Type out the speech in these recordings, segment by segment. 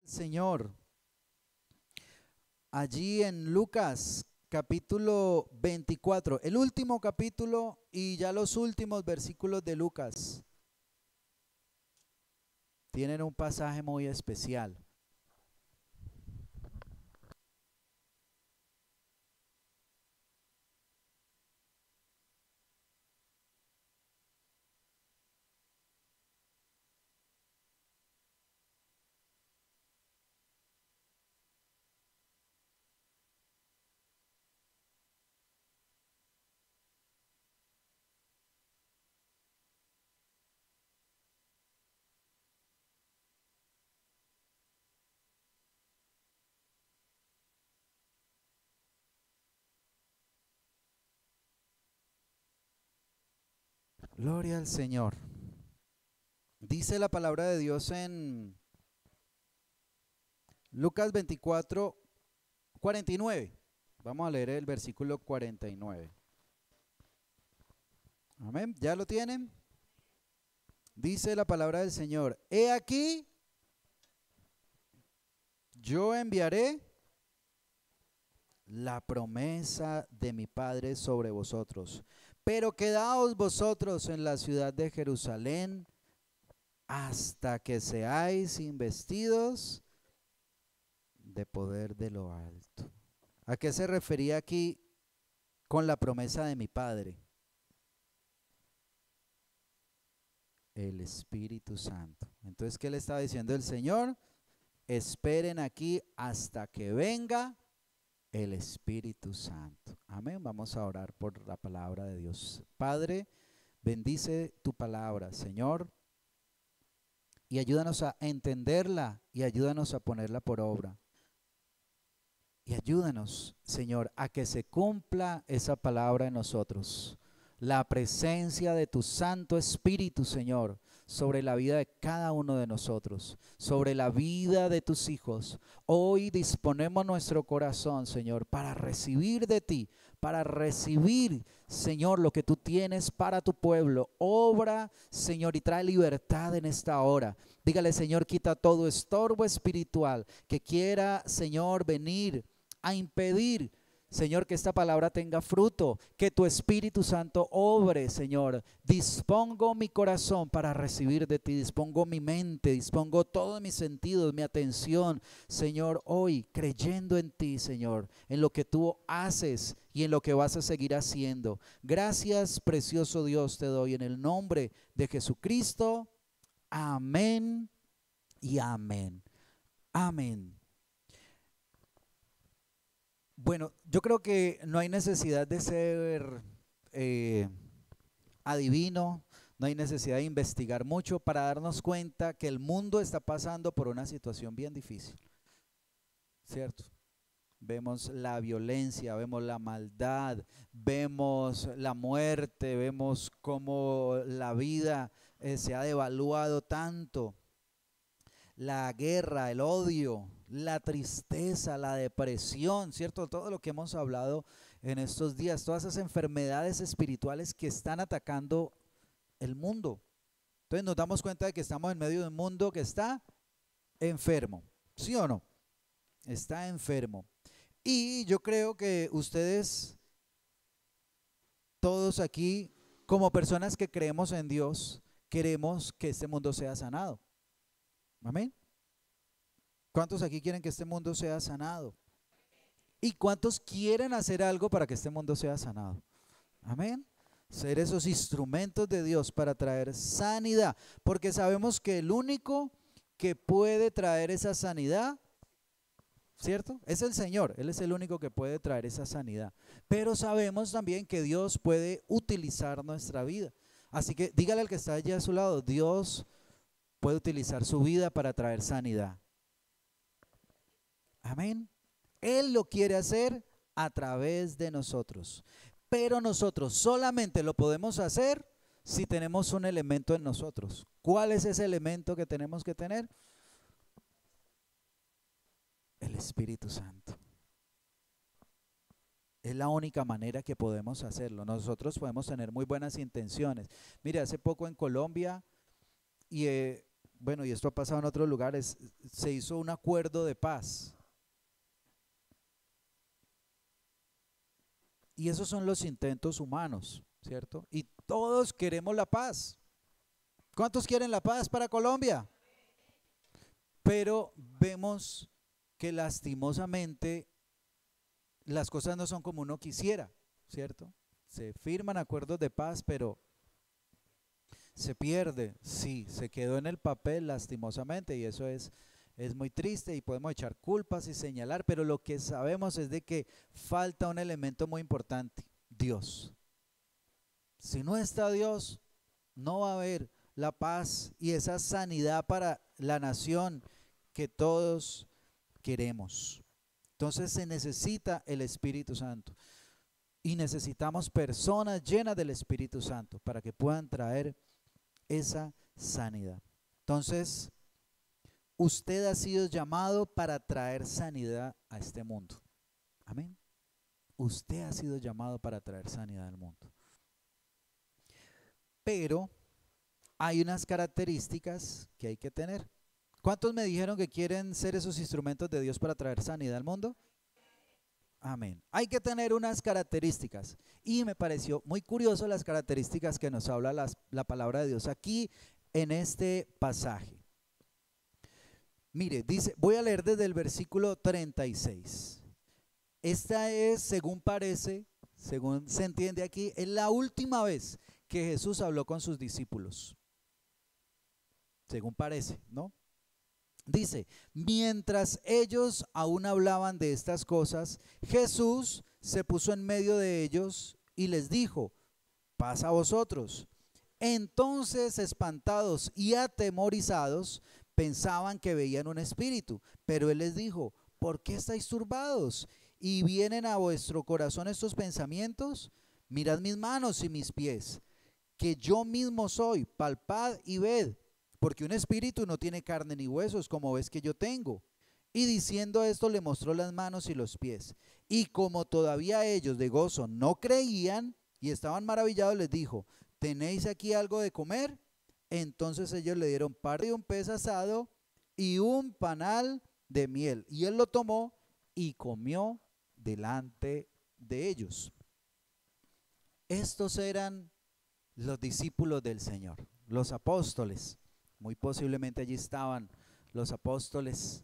Señor, allí en Lucas capítulo 24, el último capítulo y ya los últimos versículos de Lucas tienen un pasaje muy especial. Gloria al Señor. Dice la palabra de Dios en Lucas 24, 49. Vamos a leer el versículo 49. Amén. ¿Ya lo tienen? Dice la palabra del Señor: He aquí, yo enviaré la promesa de mi Padre sobre vosotros, pero quedaos vosotros en la ciudad de Jerusalén hasta que seáis investidos de poder de lo alto. ¿A qué se refería aquí con la promesa de mi Padre? El Espíritu Santo. Entonces, ¿qué le estaba diciendo el Señor? Esperen aquí hasta que venga el Espíritu Santo. Amén. Vamos a orar por la palabra de Dios. Padre, bendice tu palabra, Señor, y ayúdanos a entenderla y ayúdanos a ponerla por obra. Y ayúdanos, Señor, a que se cumpla esa palabra en nosotros. La presencia de tu Santo Espíritu, Señor, sobre la vida de cada uno de nosotros, sobre la vida de tus hijos. Hoy disponemos nuestro corazón, Señor, para recibir de ti, para recibir, Señor, lo que tú tienes para tu pueblo. Obra, Señor, y trae libertad en esta hora. Dígale, Señor, quita todo estorbo espiritual que quiera, Señor, venir a impedir, Señor, que esta palabra tenga fruto, que tu Espíritu Santo obre, Señor. Dispongo mi corazón para recibir de ti, dispongo mi mente, dispongo todos mis sentidos, mi atención, Señor, hoy creyendo en ti, Señor, en lo que tú haces y en lo que vas a seguir haciendo. Gracias, precioso Dios, te doy en el nombre de Jesucristo. Amén y amén. Amén. Bueno, yo creo que no hay necesidad de ser eh, adivino, no hay necesidad de investigar mucho para darnos cuenta que el mundo está pasando por una situación bien difícil, ¿cierto? Vemos la violencia, vemos la maldad, vemos la muerte, vemos cómo la vida se ha devaluado tanto, la guerra, el odio, la tristeza, la depresión, ¿cierto? Todo lo que hemos hablado en estos días, todas esas enfermedades espirituales que están atacando el mundo. Entonces nos damos cuenta de que estamos en medio de un mundo que está enfermo, ¿sí o no? Está enfermo. Y yo creo que ustedes, todos aquí, como personas que creemos en Dios, queremos que este mundo sea sanado. Amén. ¿Cuántos aquí quieren que este mundo sea sanado? ¿Y cuántos quieren hacer algo para que este mundo sea sanado? Amén. Ser esos instrumentos de Dios para traer sanidad, porque sabemos que el único que puede traer esa sanidad, ¿cierto? Es el Señor, Él es el único que puede traer esa sanidad. Pero sabemos también que Dios puede utilizar nuestra vida. Así que dígale al que está allí a su lado, Dios puede utilizar su vida para traer sanidad. Amén. Él lo quiere hacer a través de nosotros. Pero nosotros solamente lo podemos hacer si tenemos un elemento en nosotros. ¿Cuál es ese elemento que tenemos que tener? El Espíritu Santo. Es la única manera que podemos hacerlo. Nosotros podemos tener muy buenas intenciones. Mire, hace poco en Colombia y bueno, y esto ha pasado en otros lugares, se hizo un acuerdo de paz. Y esos son los intentos humanos, ¿cierto? Y todos queremos la paz. ¿Cuántos quieren la paz para Colombia? Pero vemos que lastimosamente las cosas no son como uno quisiera, ¿cierto? Se firman acuerdos de paz, pero se pierde, sí, se quedó en el papel lastimosamente y eso es muy triste y podemos echar culpas y señalar, pero lo que sabemos es de que falta un elemento muy importante, Dios. Si no está Dios, no va a haber la paz y esa sanidad para la nación que todos queremos. Entonces se necesita el Espíritu Santo y necesitamos personas llenas del Espíritu Santo para que puedan traer esa sanidad. Entonces, usted ha sido llamado para traer sanidad a este mundo. Amén. Usted ha sido llamado para traer sanidad al mundo. Pero hay unas características que hay que tener. ¿Cuántos me dijeron que quieren ser esos instrumentos de Dios para traer sanidad al mundo? Amén. Hay que tener unas características y me pareció muy curioso las características que nos habla la palabra de Dios aquí en este pasaje. Mire, dice, voy a leer desde el versículo 36. Esta es, según parece, según se entiende aquí, es la última vez que Jesús habló con sus discípulos. Según parece, ¿no? Dice, mientras ellos aún hablaban de estas cosas, Jesús se puso en medio de ellos y les dijo, paz a vosotros. Entonces, espantados y atemorizados, pensaban que veían un espíritu, pero él les dijo, ¿por qué estáis turbados? ¿Y vienen a vuestro corazón estos pensamientos? Mirad mis manos y mis pies, que yo mismo soy, palpad y ved. Porque un espíritu no tiene carne ni huesos, como ves que yo tengo. Y diciendo esto le mostró las manos y los pies. Y como todavía ellos de gozo no creían y estaban maravillados, les dijo, ¿tenéis aquí algo de comer? Entonces ellos le dieron parte de un pez asado y un panal de miel. Y él lo tomó y comió delante de ellos. Estos eran los discípulos del Señor, los apóstoles. Muy posiblemente allí estaban los apóstoles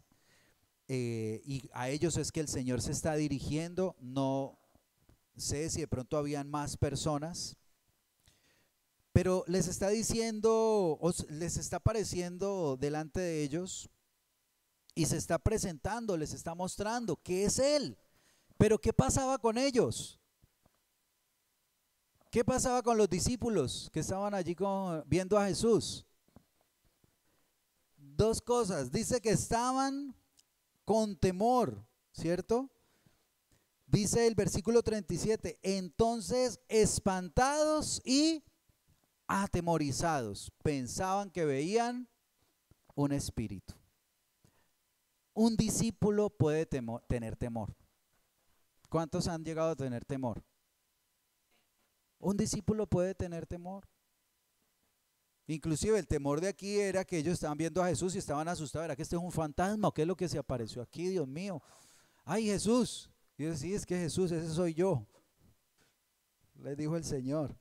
y a ellos es que el Señor se está dirigiendo. No sé si de pronto habían más personas, pero les está diciendo, les está apareciendo delante de ellos y se está presentando, les está mostrando que es Él. Pero ¿qué pasaba con ellos? ¿Qué pasaba con los discípulos que estaban allí viendo a Jesús? Dos cosas, dice que estaban con temor, ¿cierto? Dice el versículo 37, entonces espantados y atemorizados, pensaban que veían un espíritu. Un discípulo puede tener temor. ¿Cuántos han llegado a tener temor? Un discípulo puede tener temor. Inclusive el temor de aquí era que ellos estaban viendo a Jesús y estaban asustados. ¿Era que este es un fantasma o qué es lo que se apareció aquí, Dios mío? ¡Ay, Jesús! Y ellos, sí, es que Jesús, ese soy yo. Les dijo el Señor.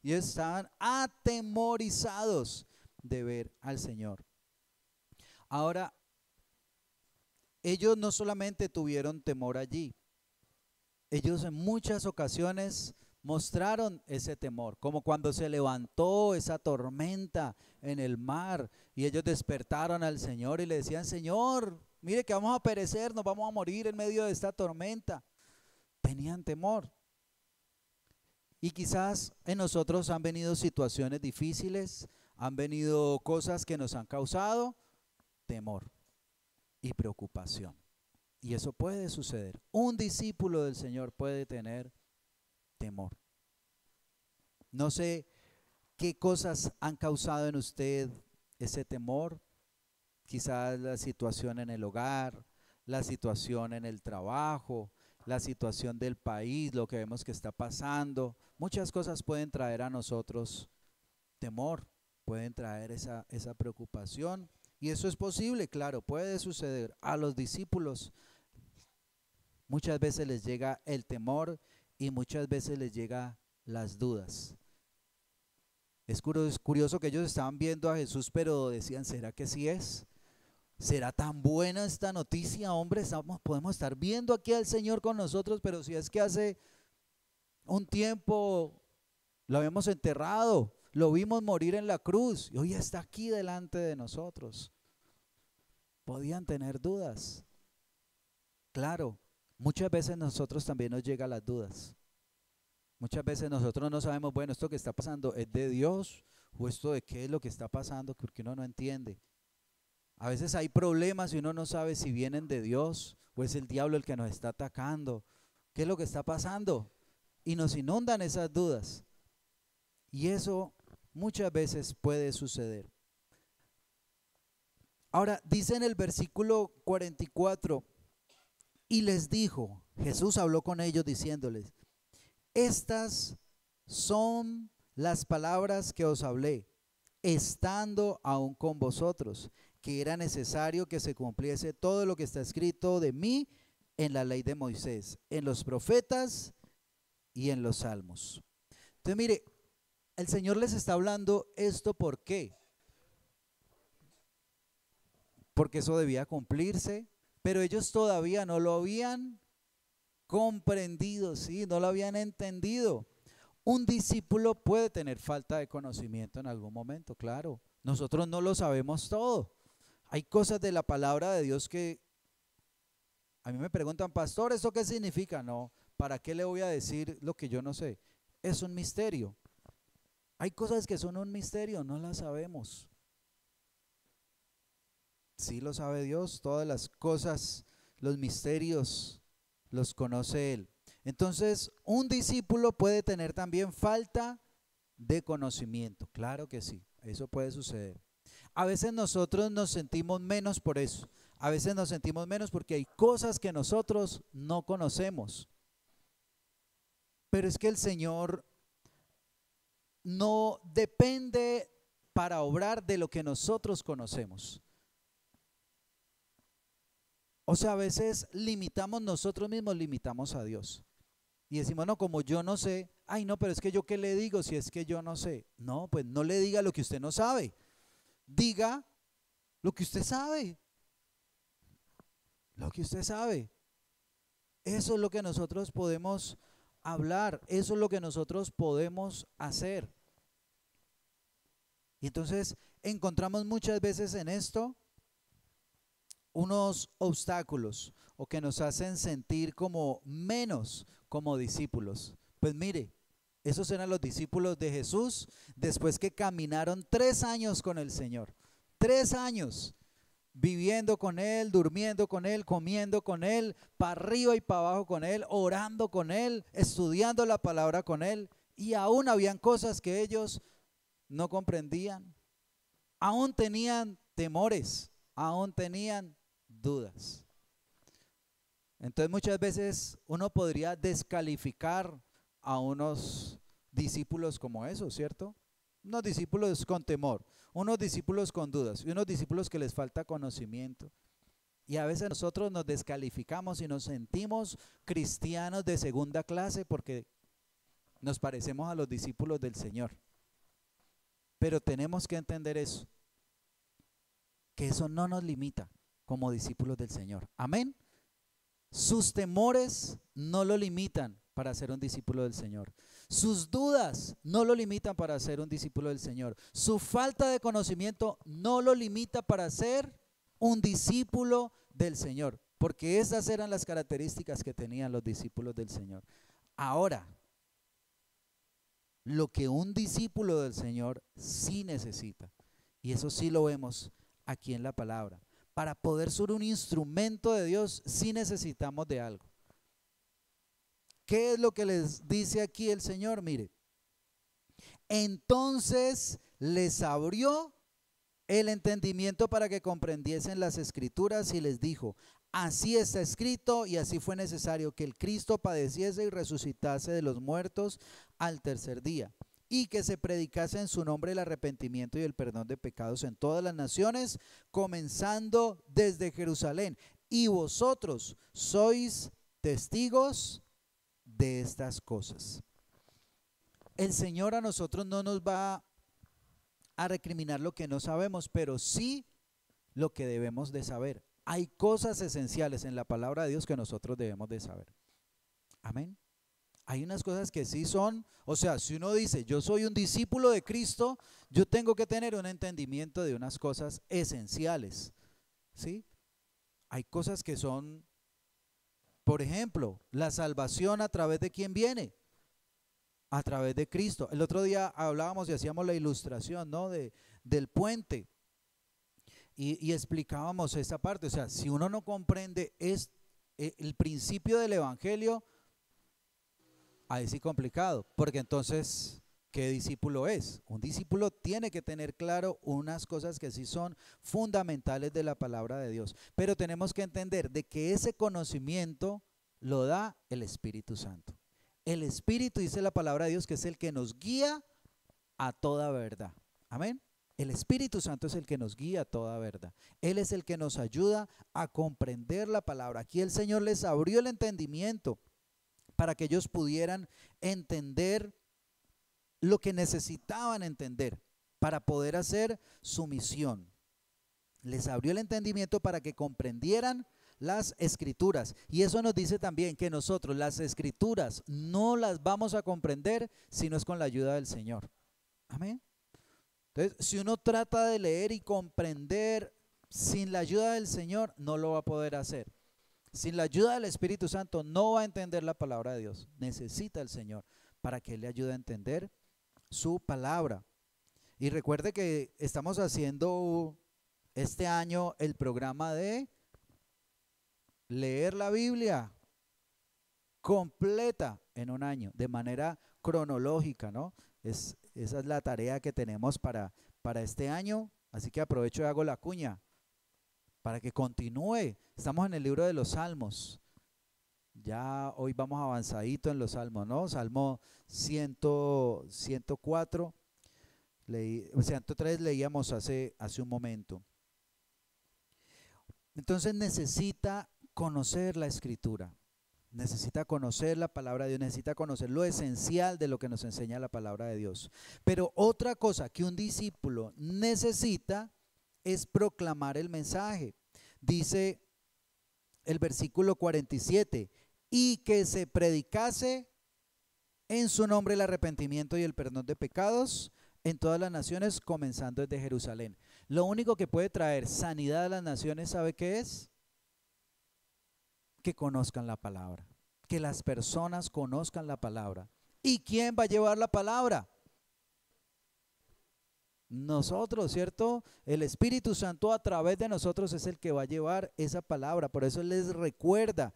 Y estaban atemorizados de ver al Señor. Ahora, ellos no solamente tuvieron temor allí. Ellos en muchas ocasiones mostraron ese temor, como cuando se levantó esa tormenta en el mar y ellos despertaron al Señor y le decían, Señor, mire que vamos a perecer, nos vamos a morir en medio de esta tormenta. Tenían temor. Y quizás en nosotros han venido situaciones difíciles, han venido cosas que nos han causado temor y preocupación. Y eso puede suceder. Un discípulo del Señor puede tener temor. No sé qué cosas han causado en usted ese temor. Quizás la situación en el hogar, la situación en el trabajo, la situación del país, lo que vemos que está pasando. Muchas cosas pueden traer a nosotros temor, pueden traer esa preocupación Y eso es posible, claro, puede suceder. A los discípulos muchas veces les llega el temor y muchas veces les llega las dudas. Es curioso que ellos estaban viendo a Jesús, pero decían, ¿será que sí es? ¿Será tan buena esta noticia, hombre? Podemos estar viendo aquí al Señor con nosotros, pero si es que hace un tiempo lo habíamos enterrado, lo vimos morir en la cruz y hoy está aquí delante de nosotros. Podían tener dudas. Claro, muchas veces nosotros también nos llegan las dudas. Muchas veces nosotros no sabemos, bueno, esto que está pasando es de Dios o esto de qué es lo que está pasando, porque uno no entiende. A veces hay problemas y uno no sabe si vienen de Dios o es el diablo el que nos está atacando. ¿Qué es lo que está pasando? Y nos inundan esas dudas. Y eso muchas veces puede suceder. Ahora, dice en el versículo 44, y les dijo, Jesús habló con ellos diciéndoles, estas son las palabras que os hablé, estando aún con vosotros, que era necesario que se cumpliese todo lo que está escrito de mí en la ley de Moisés, en los profetas y en los salmos. Entonces, mire, el Señor les está hablando esto, ¿por qué? Porque eso debía cumplirse, pero ellos todavía no lo habían comprendido, ¿sí? No lo habían entendido. Un discípulo puede tener falta de conocimiento en algún momento, claro. Nosotros no lo sabemos todo. Hay cosas de la palabra de Dios que a mí me preguntan, pastor, ¿eso qué significa? No, ¿para qué le voy a decir lo que yo no sé? Es un misterio. Hay cosas que son un misterio, no las sabemos. Sí lo sabe Dios, todas las cosas, los misterios los conoce Él. Entonces, un discípulo puede tener también falta de conocimiento. Claro que sí, eso puede suceder. A veces nosotros nos sentimos menos por eso. A veces nos sentimos menos porque hay cosas que nosotros no conocemos. Pero es que el Señor no depende para obrar de lo que nosotros conocemos. O sea, a veces limitamos nosotros mismos, limitamos a Dios. Y decimos, no, como yo no sé, ay no, pero es que yo qué le digo si es que yo no sé. No, pues no le diga lo que usted no sabe. Diga lo que usted sabe. Lo que usted sabe. Eso es lo que nosotros podemos hablar. Eso es lo que nosotros podemos hacer. Y entonces encontramos muchas veces en esto unos obstáculos o que nos hacen sentir como menos como discípulos. Pues mire, esos eran los discípulos de Jesús después que caminaron 3 años con el Señor. 3 años viviendo con Él, durmiendo con Él, comiendo con Él, para arriba y para abajo con Él, orando con Él, estudiando la palabra con Él. Y aún habían cosas que ellos no comprendían. Aún tenían temores, aún tenían dudas. Entonces muchas veces uno podría descalificar a unos discípulos como esos, ¿cierto? Unos discípulos con temor, unos discípulos con dudas y unos discípulos que les falta conocimiento. Y a veces nosotros nos descalificamos y nos sentimos cristianos de segunda clase porque nos parecemos a los discípulos del Señor. Pero tenemos que entender eso, que eso no nos limita como discípulos del Señor. Amén. Sus temores no lo limitan para ser un discípulo del Señor. Sus dudas no lo limitan para ser un discípulo del Señor. Su falta de conocimiento no lo limita para ser un discípulo del Señor. Porque esas eran las características que tenían los discípulos del Señor. Ahora, lo que un discípulo del Señor sí necesita, y eso sí lo vemos aquí en la palabra, para poder ser un instrumento de Dios, sí necesitamos de algo. ¿Qué es lo que les dice aquí el Señor? Mire, entonces les abrió el entendimiento para que comprendiesen las Escrituras y les dijo, así está escrito y así fue necesario que el Cristo padeciese y resucitase de los muertos al tercer día, y que se predicase en su nombre el arrepentimiento y el perdón de pecados en todas las naciones, comenzando desde Jerusalén. Y vosotros sois testigos de estas cosas. El Señor a nosotros no nos va a recriminar lo que no sabemos, pero sí lo que debemos de saber. Hay cosas esenciales en la palabra de Dios que nosotros debemos de saber. Amén. Hay unas cosas que sí son, o sea, si uno dice, yo soy un discípulo de Cristo, yo tengo que tener un entendimiento de unas cosas esenciales, ¿sí? Hay cosas que son, por ejemplo, la salvación a través de quién viene, a través de Cristo. El otro día hablábamos y hacíamos la ilustración, ¿no? Del puente y explicábamos esa parte, o sea, si uno no comprende el principio del evangelio, ahí sí complicado, porque entonces, ¿qué discípulo es? Un discípulo tiene que tener claro unas cosas que sí son fundamentales de la palabra de Dios, pero tenemos que entender de que ese conocimiento lo da el Espíritu Santo. El Espíritu, dice la palabra de Dios, que es el que nos guía a toda verdad. Amén. El Espíritu Santo es el que nos guía a toda verdad. Él es el que nos ayuda a comprender la palabra. Aquí el Señor les abrió el entendimiento para que ellos pudieran entender lo que necesitaban entender para poder hacer su misión. Les abrió el entendimiento para que comprendieran las escrituras. Y eso nos dice también que nosotros las escrituras no las vamos a comprender si no es con la ayuda del Señor. Amén. Entonces, si uno trata de leer y comprender sin la ayuda del Señor, no lo va a poder hacer. Sin la ayuda del Espíritu Santo no va a entender la palabra de Dios. Necesita el Señor para que Él le ayude a entender su palabra. Y recuerde que estamos haciendo este año el programa de leer la Biblia completa en un año, de manera cronológica, ¿no? Esa es la tarea que tenemos para este año, así que aprovecho y hago la cuña para que continúe. Estamos en el libro de los Salmos. Ya hoy vamos avanzadito en los Salmos, ¿no? Salmo 104, 103 leíamos hace un momento. Entonces necesita conocer la Escritura, necesita conocer la palabra de Dios, necesita conocer lo esencial de lo que nos enseña la palabra de Dios. Pero otra cosa que un discípulo necesita es proclamar el mensaje. Dice el versículo 47, y que se predicase en su nombre el arrepentimiento y el perdón de pecados en todas las naciones, comenzando desde Jerusalén. Lo único que puede traer sanidad a las naciones, ¿sabe qué es? Que conozcan la palabra, que las personas conozcan la palabra. ¿Y quién va a llevar la palabra? Nosotros, ¿cierto? El Espíritu Santo a través de nosotros es el que va a llevar esa palabra. Por eso les recuerda,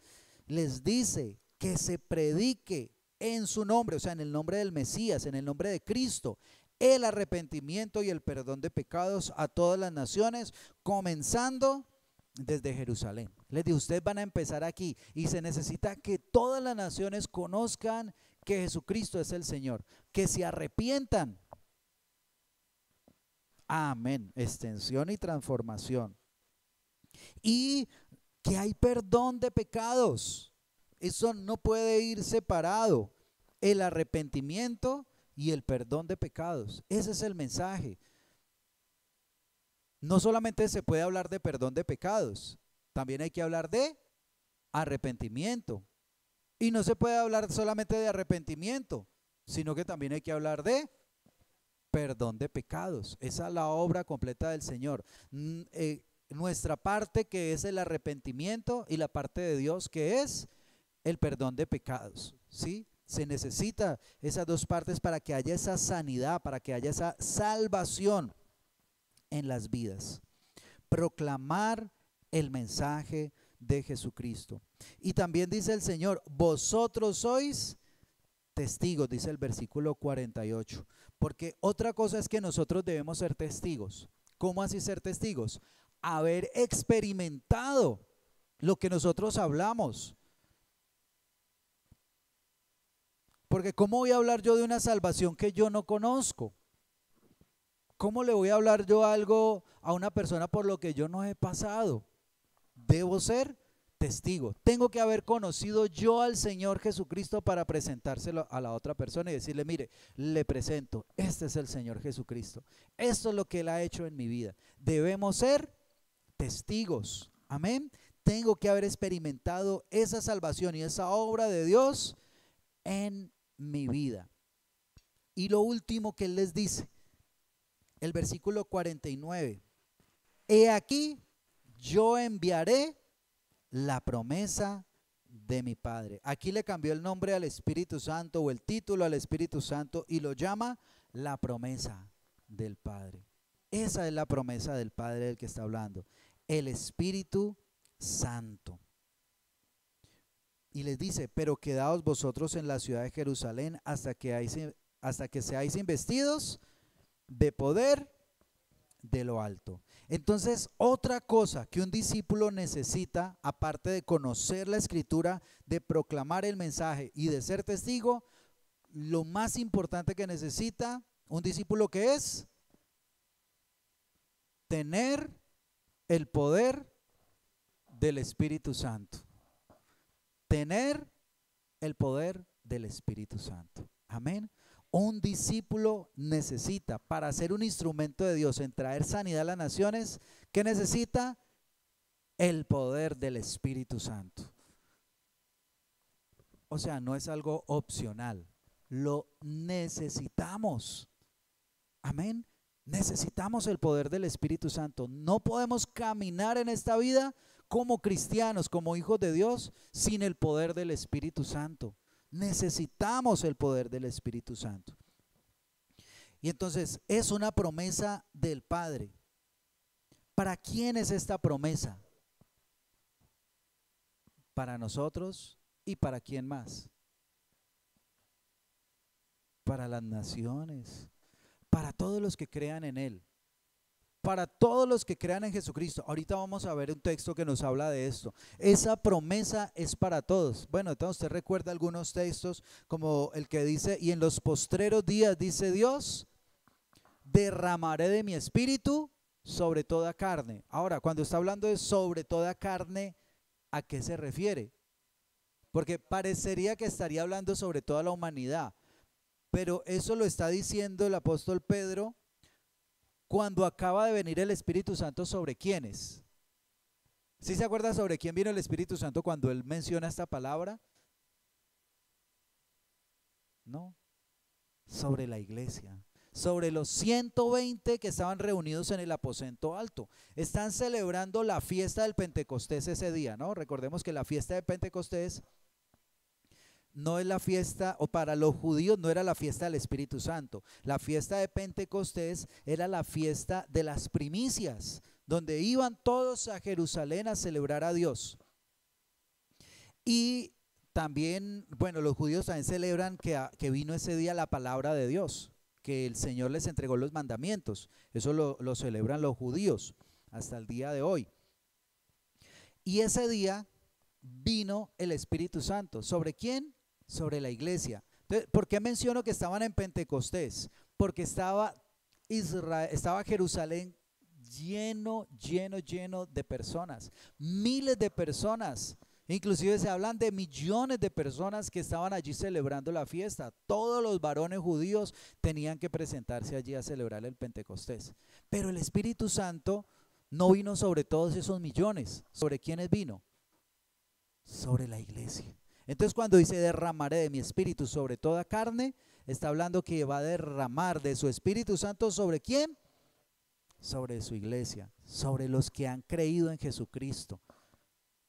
les dice que se predique en su nombre, o sea, en el nombre del Mesías, en el nombre de Cristo, el arrepentimiento y el perdón de pecados a todas las naciones, comenzando desde Jerusalén. Les digo, ustedes van a empezar aquí y se necesita que todas las naciones conozcan que Jesucristo es el Señor, que se arrepientan. Amén. Extensión y transformación. Y que hay perdón de pecados. Eso no puede ir separado. El arrepentimiento y el perdón de pecados. Ese es el mensaje. No solamente se puede hablar de perdón de pecados, también hay que hablar de arrepentimiento. Y no se puede hablar solamente de arrepentimiento, sino que también hay que hablar de perdón de pecados. Esa es la obra completa del Señor. Nuestra parte, que es el arrepentimiento, y la parte de Dios, que es el perdón de pecados, ¿sí? Se necesita esas dos partes para que haya esa sanidad, para que haya esa salvación en las vidas. Proclamar el mensaje de Jesucristo. Y también dice el Señor, vosotros sois testigos, dice el versículo 48. Porque otra cosa es que nosotros debemos ser testigos. ¿Cómo así ser testigos? Haber experimentado lo que nosotros hablamos. Porque ¿cómo voy a hablar yo de una salvación que yo no conozco? ¿Cómo le voy a hablar yo algo a una persona por lo que yo no he pasado? Debo ser testigo. Tengo que haber conocido yo al Señor Jesucristo para presentárselo a la otra persona y decirle, mire, le presento, este es el Señor Jesucristo. Esto es lo que Él ha hecho en mi vida. Debemos ser testigos. Amén. Tengo que haber experimentado esa salvación y esa obra de Dios en mi vida. Y lo último que Él les dice, el versículo 49. He aquí, yo enviaré la promesa de mi Padre. Aquí le cambió el nombre al Espíritu Santo o el título al Espíritu Santo y lo llama la promesa del Padre. Esa es la promesa del Padre del que está hablando. El Espíritu Santo. Y les dice, pero quedaos vosotros en la ciudad de Jerusalén hasta que seáis investidos de poder de lo alto. Entonces, otra cosa que un discípulo necesita, aparte de conocer la Escritura, de proclamar el mensaje y de ser testigo, lo más importante que necesita un discípulo, que es tener el poder del Espíritu Santo. Tener el poder del Espíritu Santo. Amén. Un discípulo necesita, para ser un instrumento de Dios en traer sanidad a las naciones, ¿qué necesita? El poder del Espíritu Santo. O sea, no es algo opcional, lo necesitamos. Amén. Necesitamos el poder del Espíritu Santo. No podemos caminar en esta vida como cristianos, como hijos de Dios, sin el poder del Espíritu Santo. Necesitamos el poder del Espíritu Santo. Y entonces es una promesa del Padre. ¿Para quién es esta promesa? Para nosotros y para quién más. Para las naciones, para todos los que crean en Él, para todos los que crean en Jesucristo. Ahorita vamos a ver un texto que nos habla de esto. Esa promesa es para todos. Bueno, entonces usted recuerda algunos textos como el que dice, y en los postreros días, dice Dios, derramaré de mi espíritu sobre toda carne. Ahora, cuando está hablando de sobre toda carne, ¿a qué se refiere? Porque parecería que estaría hablando sobre toda la humanidad, pero eso lo está diciendo el apóstol Pedro cuando acaba de venir el Espíritu Santo. ¿Sobre quiénes? ¿Sí se acuerda sobre quién vino el Espíritu Santo cuando él menciona esta palabra? No, sobre la iglesia, sobre los 120 que estaban reunidos en el aposento alto. Están celebrando la fiesta del Pentecostés ese día, ¿no? Recordemos que la fiesta de Pentecostés no es la fiesta, o para los judíos no era la fiesta del Espíritu Santo. La fiesta de Pentecostés era la fiesta de las primicias, donde iban todos a Jerusalén a celebrar a Dios. Y también, bueno, los judíos también celebran que vino ese día la palabra de Dios, que el Señor les entregó los mandamientos. Eso lo celebran los judíos hasta el día de hoy. Y ese día vino el Espíritu Santo. ¿Sobre quién? Sobre la iglesia. Entonces, ¿por qué menciono que estaban en Pentecostés? Porque estaba Jerusalén lleno de personas, miles de personas. Inclusive se hablan de millones de personas que estaban allí celebrando la fiesta. Todos los varones judíos tenían que presentarse allí a celebrar el Pentecostés. Pero el Espíritu Santo no vino sobre todos esos millones. ¿Sobre quiénes vino? Sobre la iglesia. Entonces, cuando dice derramaré de mi espíritu sobre toda carne, está hablando que va a derramar de su Espíritu Santo ¿sobre quién? Sobre su iglesia, sobre los que han creído en Jesucristo.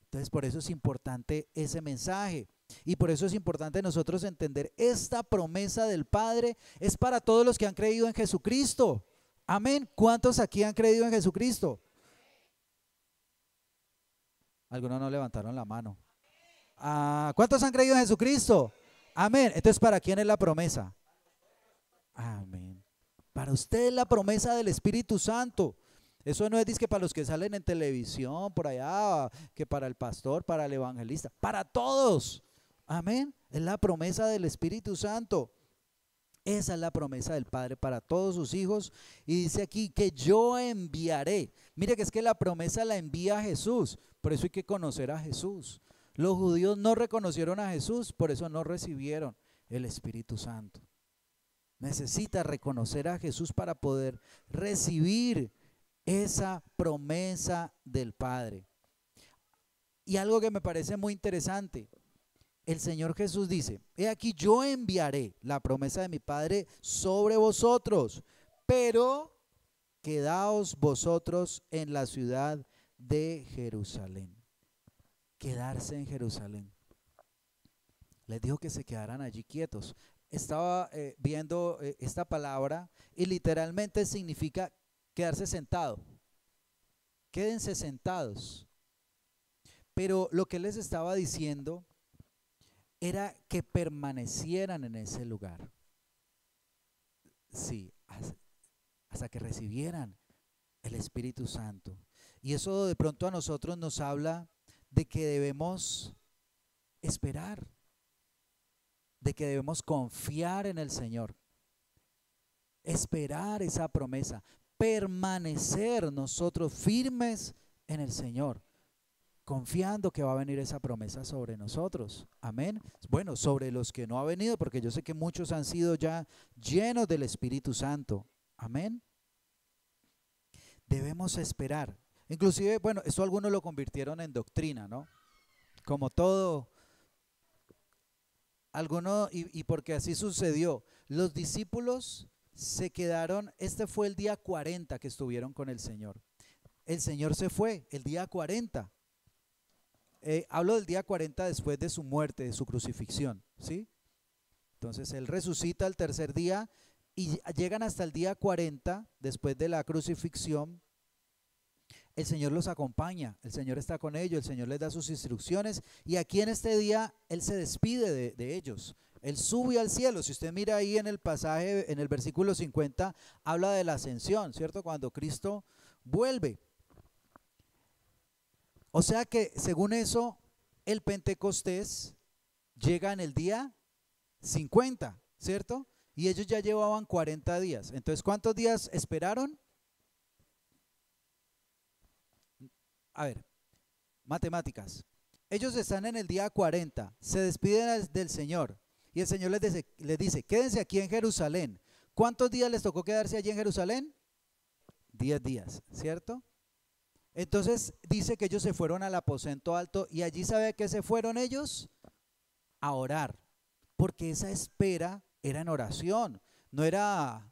Entonces, por eso es importante ese mensaje, y por eso es importante nosotros entender esta promesa del Padre es para todos los que han creído en Jesucristo. Amén. ¿Cuántos aquí han creído en Jesucristo? Algunos no levantaron la mano. ¿Cuántos han creído en Jesucristo? Amén. Entonces, ¿para quién es la promesa? Amén. Para usted es la promesa del Espíritu Santo. Eso no es que para los que salen en televisión, por allá, que para el pastor, para el evangelista, para todos. Amén. Es la promesa del Espíritu Santo. Esa es la promesa del Padre para todos sus hijos. Y dice aquí que yo enviaré. Mire que es que la promesa la envía Jesús. Por eso hay que conocer a Jesús. Los judíos no reconocieron a Jesús, por eso no recibieron el Espíritu Santo. Necesita reconocer a Jesús para poder recibir esa promesa del Padre. Y algo que me parece muy interesante. El Señor Jesús dice, he aquí yo enviaré la promesa de mi Padre sobre vosotros, pero quedaos vosotros en la ciudad de Jerusalén. Quedarse en Jerusalén. Les dijo que se quedaran allí quietos. Estaba viendo esta palabra y literalmente significa quedarse sentado. Quédense sentados. Pero lo que les estaba diciendo era que permanecieran en ese lugar. Sí, hasta que recibieran el Espíritu Santo. Y eso de pronto a nosotros nos habla de que debemos esperar, de que debemos confiar en el Señor, esperar esa promesa, permanecer nosotros firmes en el Señor, confiando que va a venir esa promesa sobre nosotros. Amén. Bueno, sobre los que no ha venido, porque yo sé que muchos han sido ya llenos del Espíritu Santo. Amén. Debemos esperar. Inclusive, bueno, esto algunos lo convirtieron en doctrina, ¿no? Como todo, algunos, y porque así sucedió. Los discípulos se quedaron, este fue el día 40 que estuvieron con el Señor. El Señor se fue el día 40. Hablo del día 40 después de su muerte, de su crucifixión, ¿sí? Entonces Él resucita el tercer día y llegan hasta el día 40 después de la crucifixión. El Señor los acompaña, el Señor está con ellos, el Señor les da sus instrucciones y aquí en este día Él se despide de ellos. Él sube al cielo. Si usted mira ahí en el pasaje, en el versículo 50, habla de la ascensión, ¿cierto? Cuando Cristo vuelve. O sea que según eso, el Pentecostés llega en el día 50, ¿cierto? Y ellos ya llevaban 40 días. Entonces, ¿cuántos días esperaron? A ver, matemáticas. Ellos están en el día 40, se despiden del Señor y el Señor les dice, quédense aquí en Jerusalén. ¿Cuántos días les tocó quedarse allí en Jerusalén? 10 días, ¿cierto? Entonces dice que ellos se fueron al aposento alto y allí ¿sabe a qué se fueron ellos? A orar, porque esa espera era en oración, no era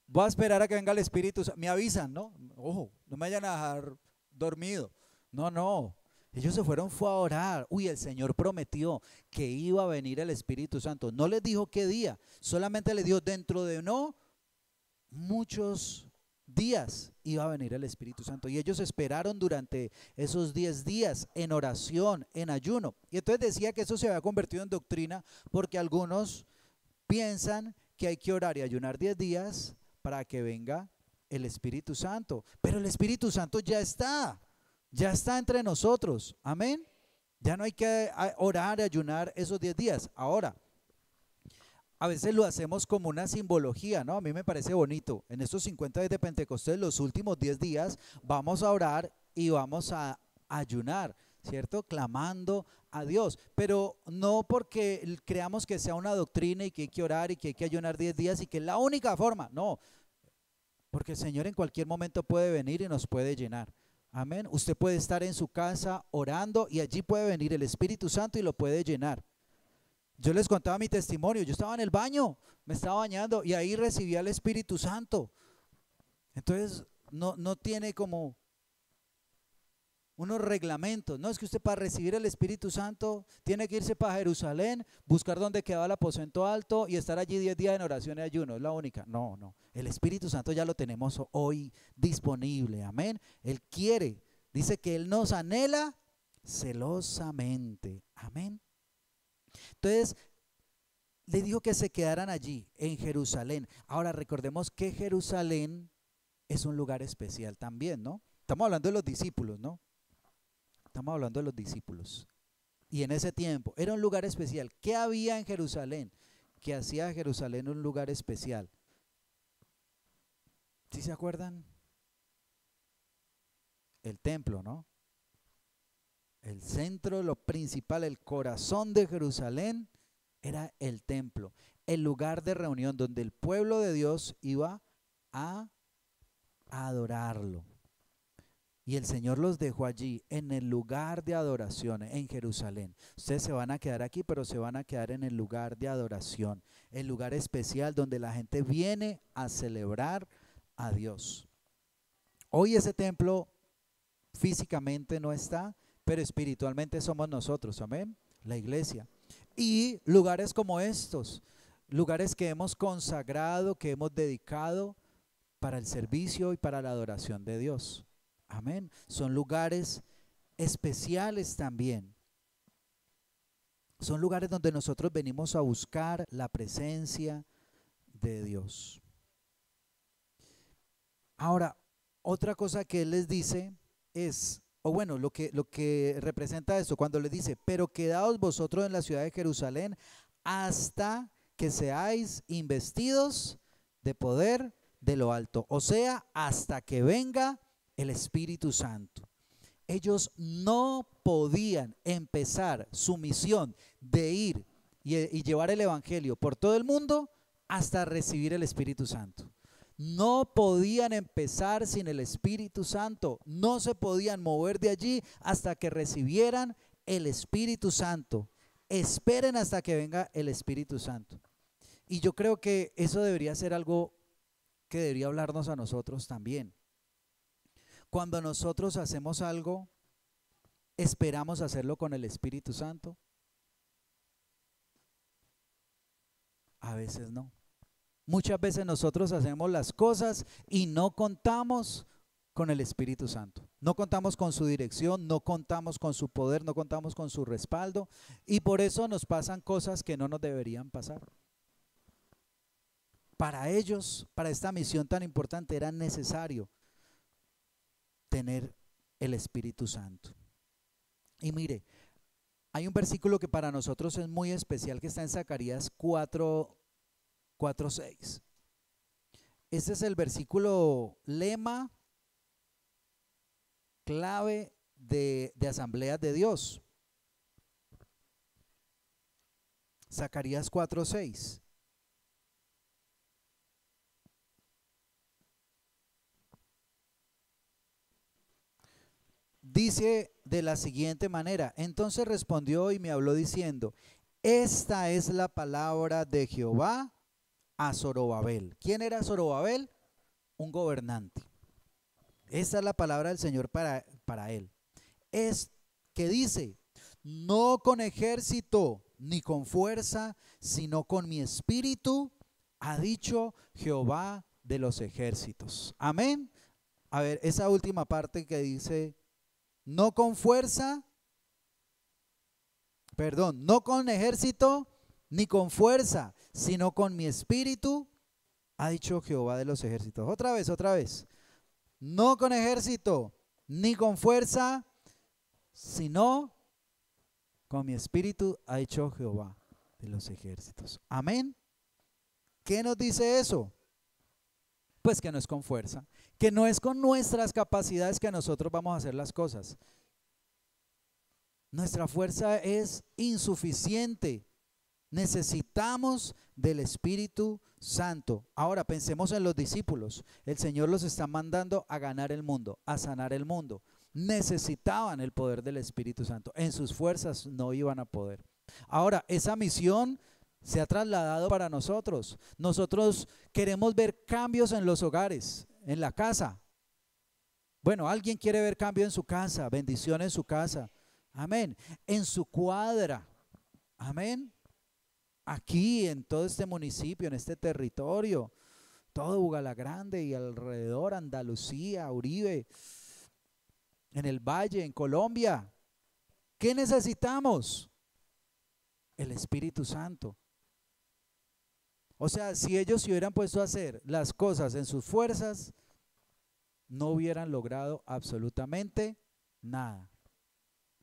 voy a esperar a que venga el Espíritu Santo, me avisan, ¿no? Ojo, no me vayan a dejar dormido, no, ellos se fueron fue a orar. Uy, el Señor prometió que iba a venir el Espíritu Santo, no les dijo qué día, solamente les dijo dentro de no muchos días iba a venir el Espíritu Santo y ellos esperaron durante esos 10 días en oración, en ayuno. Y entonces decía que eso se había convertido en doctrina porque algunos piensan que hay que orar y ayunar 10 días para que venga el Espíritu Santo, pero el Espíritu Santo ya está entre nosotros, amén. Ya no hay que orar y ayunar esos 10 días. Ahora, a veces lo hacemos como una simbología, ¿no? A mí me parece bonito. En estos 50 días de Pentecostés, los últimos 10 días, vamos a orar y vamos a ayunar, ¿cierto? Clamando a Dios. Pero no porque creamos que sea una doctrina y que hay que orar y que hay que ayunar 10 días y que es la única forma. No, porque el Señor en cualquier momento puede venir y nos puede llenar. Amén. Usted puede estar en su casa orando y allí puede venir el Espíritu Santo y lo puede llenar. Yo les contaba mi testimonio, yo estaba en el baño, me estaba bañando y ahí recibía el Espíritu Santo. Entonces no tiene como unos reglamentos, no es que usted para recibir el Espíritu Santo tiene que irse para Jerusalén, buscar donde quedaba el aposento alto y estar allí 10 días en oración y ayuno, es la única. No, el Espíritu Santo ya lo tenemos hoy disponible, amén. Él quiere, dice que Él nos anhela celosamente, amén. Entonces, le dijo que se quedaran allí, en Jerusalén. Ahora, recordemos que Jerusalén es un lugar especial también, ¿no? Estamos hablando de los discípulos, ¿no? Estamos hablando de los discípulos. y en ese tiempo era un lugar especial. ¿Qué había en Jerusalén que hacía de Jerusalén un lugar especial? ¿Sí se acuerdan? El templo, ¿no? El centro, lo principal, el corazón de Jerusalén era el templo, el lugar de reunión donde el pueblo de Dios iba a adorarlo. Y el Señor los dejó allí, en el lugar de adoración, en Jerusalén. Ustedes se van a quedar aquí, pero se van a quedar en el lugar de adoración, el lugar especial donde la gente viene a celebrar a Dios. Hoy ese templo físicamente no está, pero espiritualmente somos nosotros, amén, la iglesia. Y lugares como estos, lugares que hemos consagrado, que hemos dedicado para el servicio y para la adoración de Dios. Amén. Son lugares especiales también. Son lugares donde nosotros venimos a buscar la presencia de Dios. Ahora, otra cosa que Él les dice es, o bueno, lo que representa esto, cuando les dice, pero quedaos vosotros en la ciudad de Jerusalén hasta que seáis investidos de poder de lo alto, o sea, hasta que venga el Espíritu Santo. Ellos no podían empezar su misión de ir y llevar el Evangelio por todo el mundo hasta recibir el Espíritu Santo. No podían empezar sin el Espíritu Santo. No se podían mover de allí hasta que recibieran el Espíritu Santo. Esperen hasta que venga el Espíritu Santo. Y yo creo que eso debería ser algo que debería hablarnos a nosotros también. Cuando nosotros hacemos algo, ¿esperamos hacerlo con el Espíritu Santo? A veces no. Muchas veces nosotros hacemos las cosas y no contamos con el Espíritu Santo. No contamos con su dirección, no contamos con su poder, no contamos con su respaldo, y por eso nos pasan cosas que no nos deberían pasar. Para ellos, para esta misión tan importante, era necesario tener el Espíritu Santo. Y mire, hay un versículo que para nosotros es muy especial, que está en Zacarías 4:6. Este es el versículo lema, clave de asambleas de Dios. Zacarías 4:6. Dice de la siguiente manera: entonces respondió y me habló diciendo, esta es la palabra de Jehová a Zorobabel. ¿Quién era Zorobabel? Un gobernante. Esta es la palabra del Señor para él. Es que dice, no con ejército ni con fuerza, sino con mi espíritu, ha dicho Jehová de los ejércitos. Amén. A ver, esa última parte que dice, no con fuerza, perdón, no con ejército ni con fuerza, sino con mi espíritu, ha dicho Jehová de los ejércitos. Otra vez. No con ejército ni con fuerza, sino con mi espíritu, ha dicho Jehová de los ejércitos. Amén. ¿Qué nos dice eso? Pues que no es con fuerza, que no es con nuestras capacidades que nosotros vamos a hacer las cosas. Nuestra fuerza es insuficiente. Necesitamos del Espíritu Santo. Ahora pensemos en los discípulos. El Señor los está mandando a ganar el mundo, a sanar el mundo. Necesitaban el poder del Espíritu Santo. En sus fuerzas no iban a poder. Ahora, esa misión se ha trasladado para nosotros. Nosotros queremos ver cambios en los hogares, en la casa. Bueno, alguien quiere ver cambio en su casa, bendición en su casa. Amén. En su cuadra. Amén. Aquí en todo este municipio, en este territorio, todo Bugalagrande y alrededor, Andalucía, Uribe, en el Valle, en Colombia. ¿Qué necesitamos? El Espíritu Santo. O sea, si ellos se hubieran puesto a hacer las cosas en sus fuerzas, no hubieran logrado absolutamente nada.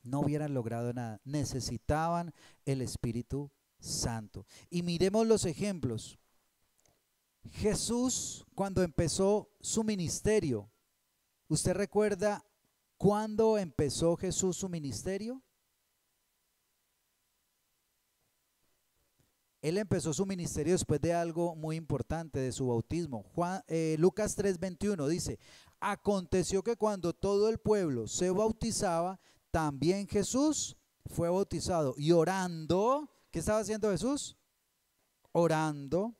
no hubieran logrado nada. Necesitaban el Espíritu Santo. Y miremos los ejemplos. Jesús, cuando empezó su ministerio, ¿usted recuerda cuándo empezó Jesús su ministerio? Él empezó su ministerio después de algo muy importante, de su bautismo. Lucas 3:21 dice: aconteció que cuando todo el pueblo se bautizaba, también Jesús fue bautizado. Y orando, ¿qué estaba haciendo Jesús? Orando,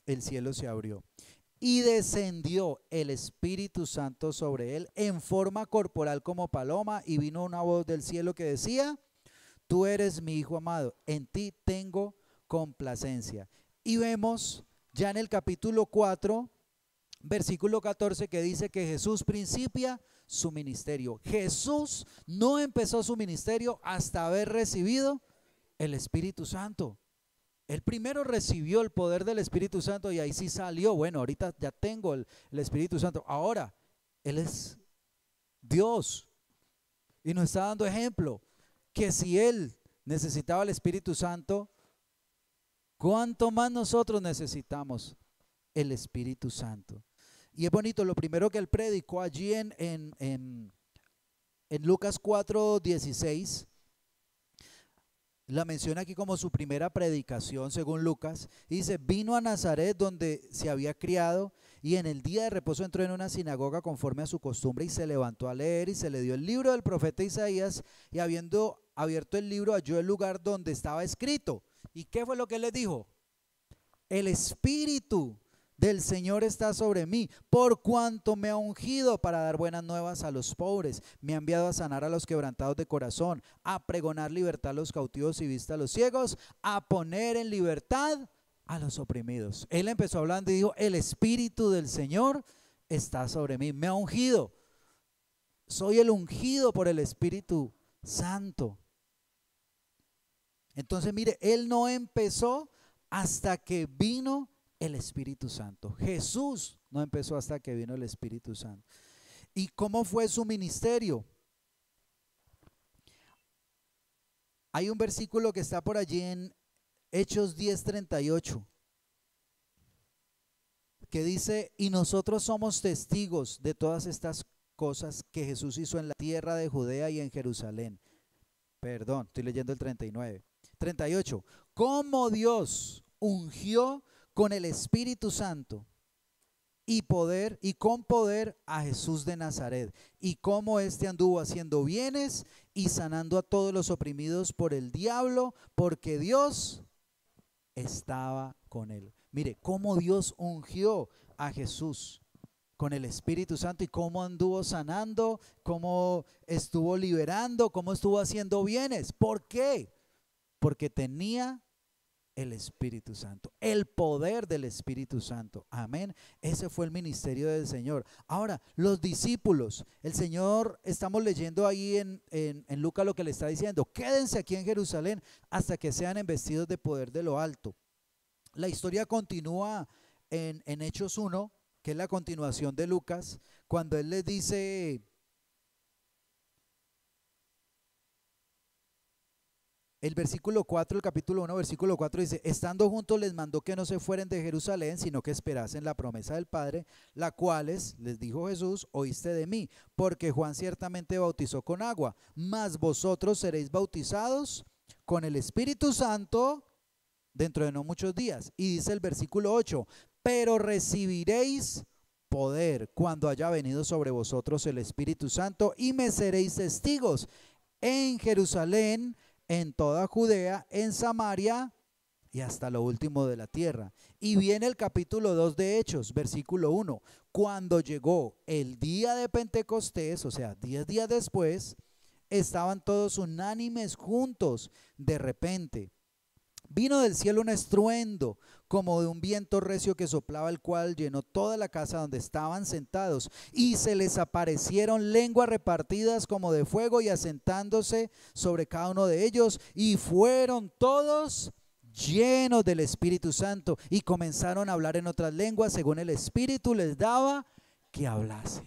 el cielo se abrió. Y descendió el Espíritu Santo sobre él en forma corporal como paloma, y vino una voz del cielo que decía: tú eres mi Hijo amado, en ti tengo complacencia. Y vemos ya en el capítulo 4, versículo 14, que dice que Jesús principia su ministerio. Jesús no empezó su ministerio hasta haber recibido el Espíritu Santo. Él primero recibió el poder del Espíritu Santo y ahí sí salió. Bueno, ahorita ya tengo el Espíritu Santo. Ahora, Él es Dios y nos está dando ejemplo que si Él necesitaba el Espíritu Santo, ¿cuánto más nosotros necesitamos el Espíritu Santo? Y es bonito, lo primero que Él predicó allí en Lucas 4:16, la menciona aquí como su primera predicación según Lucas. Y dice: vino a Nazaret donde se había criado, y en el día de reposo entró en una sinagoga conforme a su costumbre y se levantó a leer, y se le dio el libro del profeta Isaías, y habiendo abierto el libro halló el lugar donde estaba escrito. ¿Y qué fue lo que le dijo? El Espíritu del Señor está sobre mí, por cuanto me ha ungido para dar buenas nuevas a los pobres, me ha enviado a sanar a los quebrantados de corazón, a pregonar libertad a los cautivos y vista a los ciegos, a poner en libertad a los oprimidos. Él empezó hablando y dijo: el Espíritu del Señor está sobre mí, me ha ungido, soy el ungido por el Espíritu Santo. Entonces mire, Él no empezó hasta que vino el Espíritu Santo. Jesús no empezó hasta que vino el Espíritu Santo. ¿Y cómo fue su ministerio? Hay un versículo que está por allí en Hechos 10:38, que dice: y nosotros somos testigos de todas estas cosas que Jesús hizo en la tierra de Judea y en Jerusalén. Perdón, estoy leyendo el 39. 38. Cómo Dios ungió con el Espíritu Santo y con poder a Jesús de Nazaret, y cómo éste anduvo haciendo bienes y sanando a todos los oprimidos por el diablo, porque Dios estaba con él. Mire cómo Dios ungió a Jesús con el Espíritu Santo, y cómo anduvo sanando, cómo estuvo liberando, cómo estuvo haciendo bienes. ¿Por qué? Porque tenía el Espíritu Santo, el poder del Espíritu Santo. Amén. Ese fue el ministerio del Señor. Ahora, los discípulos, el Señor, estamos leyendo ahí en Lucas lo que le está diciendo: quédense aquí en Jerusalén hasta que sean embestidos de poder de lo alto. La historia continúa en Hechos 1, que es la continuación de Lucas, cuando Él les dice, el versículo 4, el capítulo 1, versículo 4 dice: estando juntos les mandó que no se fueren de Jerusalén, sino que esperasen la promesa del Padre, la cuales, les dijo Jesús, oíste de mí, porque Juan ciertamente bautizó con agua, mas vosotros seréis bautizados con el Espíritu Santo dentro de no muchos días. Y dice el versículo 8: pero recibiréis poder cuando haya venido sobre vosotros el Espíritu Santo, y me seréis testigos en Jerusalén, en toda Judea, en Samaria y hasta lo último de la tierra. Y viene el capítulo 2 de Hechos, versículo 1. Cuando llegó el día de Pentecostés, o sea, 10 días después, estaban todos unánimes juntos. De repente vino del cielo un estruendo como de un viento recio que soplaba, el cual llenó toda la casa donde estaban sentados, y se les aparecieron lenguas repartidas como de fuego y asentándose sobre cada uno de ellos, y fueron todos llenos del Espíritu Santo y comenzaron a hablar en otras lenguas según el Espíritu les daba que hablasen.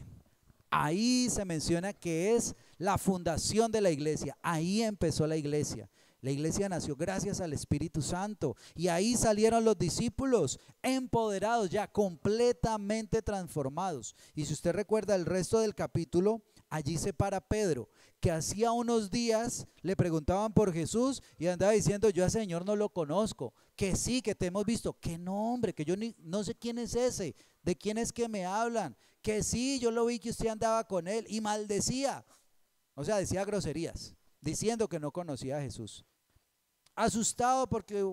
Ahí se menciona que es la fundación de la iglesia. Ahí empezó la iglesia. La iglesia nació gracias al Espíritu Santo. Y ahí salieron los discípulos empoderados, ya completamente transformados. Y si usted recuerda el resto del capítulo, allí se para Pedro, que hacía unos días le preguntaban por Jesús y andaba diciendo: yo al Señor no lo conozco. Que sí, que te hemos visto. Que no, hombre, que yo no sé quién es ese. ¿De quién es que me hablan? Que sí, yo lo vi que usted andaba con él, y maldecía. O sea, decía groserías, diciendo que no conocía a Jesús. Asustado porque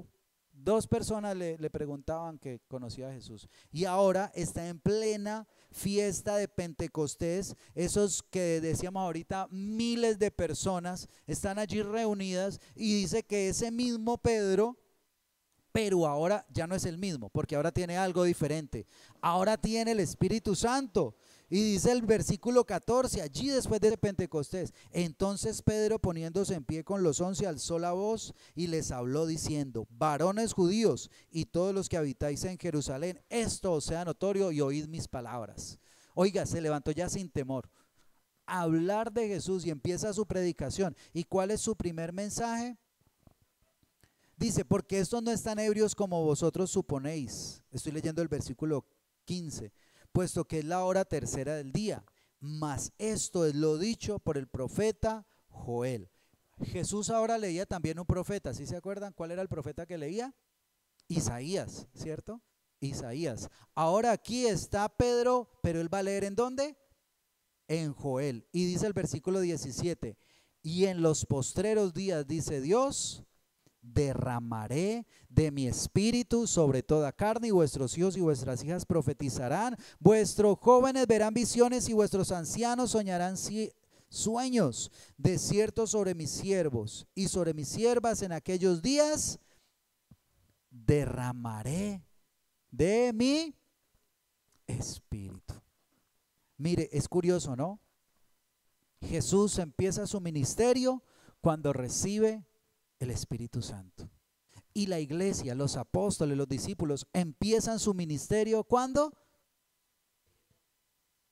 dos personas le preguntaban que conocía a Jesús. Y ahora está en plena fiesta de Pentecostés. Esos que decíamos ahorita, miles de personas están allí reunidas, y dice que ese mismo Pedro, pero ahora ya no es el mismo, porque ahora tiene algo diferente. Ahora tiene el Espíritu Santo. Y dice el versículo 14, allí después de Pentecostés: entonces Pedro, poniéndose en pie con los 11, alzó la voz y les habló diciendo: varones judíos y todos los que habitáis en Jerusalén, esto os sea notorio y oíd mis palabras. Oiga, se levantó ya sin temor a hablar de Jesús y empieza su predicación. ¿Y cuál es su primer mensaje? Dice: porque estos no están ebrios como vosotros suponéis. Estoy leyendo el versículo 15. Puesto que es la hora tercera del día. Mas esto es lo dicho por el profeta Joel. Jesús ahora leía también un profeta. ¿Sí se acuerdan cuál era el profeta que leía? Isaías, ¿cierto? Isaías. Ahora aquí está Pedro, pero él va a leer ¿en dónde? En Joel. Y dice el versículo 17: y en los postreros días, dice Dios, derramaré de mi espíritu sobre toda carne, y vuestros hijos y vuestras hijas profetizarán, vuestros jóvenes verán visiones y vuestros ancianos soñarán sueños. De cierto, sobre mis siervos y sobre mis siervas en aquellos días derramaré de mi espíritu. Mire, es curioso, ¿no? Jesús empieza su ministerio cuando recibe el Espíritu Santo. Y la iglesia, los apóstoles, los discípulos empiezan su ministerio ¿cuándo?